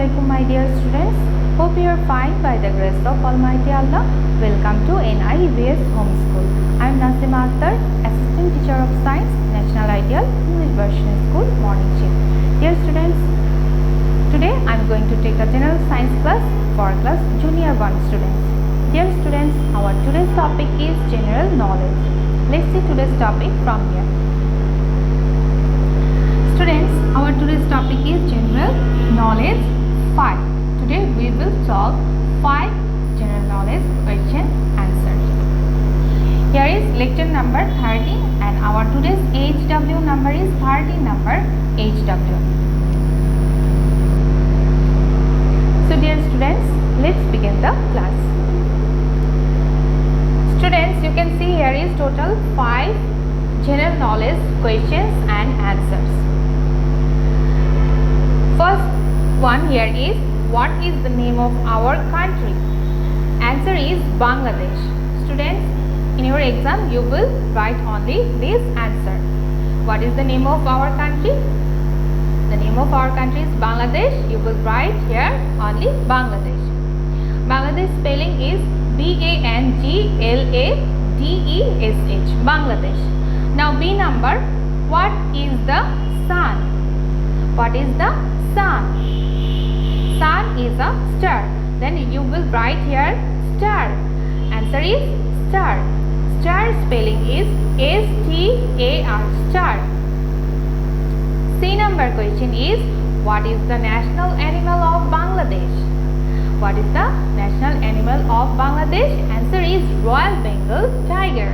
Assalamualaikum my dear students. Hope you are fine by the grace of Almighty Allah. Welcome to NIVS Homeschool. I am Nasima Akter, Assistant Teacher of Science, National Ideal English Version School, Morning Shift. Dear students, today I am going to take a general science class for class Junior 1 students. Dear students, our today's topic is general knowledge. Let's see today's topic from here. Students, our today's topic is general knowledge 5. Today we will solve 5 general knowledge question answers. Here is lecture number 30 and our today's HW number is 30 number HW. So dear students, let's begin the class. Students, you can see here is total 5 general knowledge questions and answers. First one here is, what is the name of our country? Answer is Bangladesh. Students, in your exam you will write only this answer. What is the name of our country? The name of our country is Bangladesh. You will write here only Bangladesh. Bangladesh spelling is B-A-N-G-L-A-D-E-S-H, Bangladesh. Now B number, what is the sun? What is the sun? Sun is a star. Then you will write here star. Answer is star. Star spelling is S-T-A-R, star. C number question is, what is the national animal of Bangladesh? What is the national animal of Bangladesh? Answer is Royal Bengal tiger.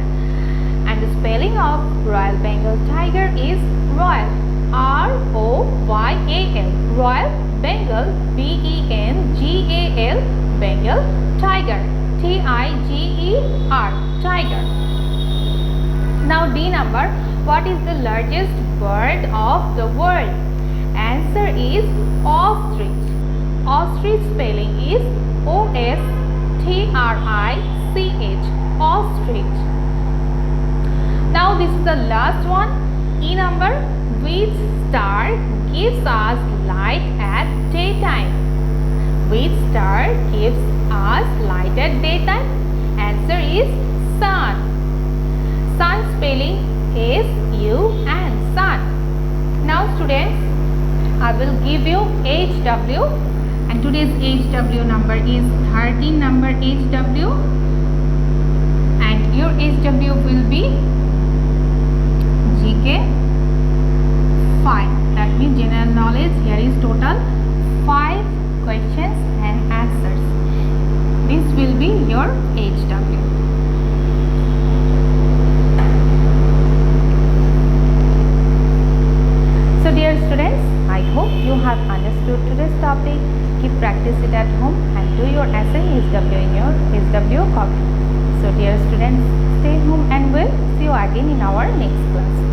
And the spelling of Royal Bengal tiger is Royal, R-O-Y-A-L, Royal Bengal, B-E-N-G-A-L, Bengal tiger, T-I-G-E-R, tiger. Now D number, what is the largest bird of the world? Answer is ostrich. Ostrich spelling is O-S-T-R-I-C-H, ostrich. Now this is the last one. E number, which star gives us light at daytime? Which star gives us light at daytime? Answer is sun. Sun spelling S-U-N, sun. Now students, I will give you HW, and today's HW number is 13 number HW, and your HW will be GK 5. That means general knowledge. Here is total 5 questions and answers. This will be your HW. So dear students, I hope you have understood today's topic. Keep practice it at home and do your essay HW in your HW copy. So dear students, stay home and we'll see you again in our next class.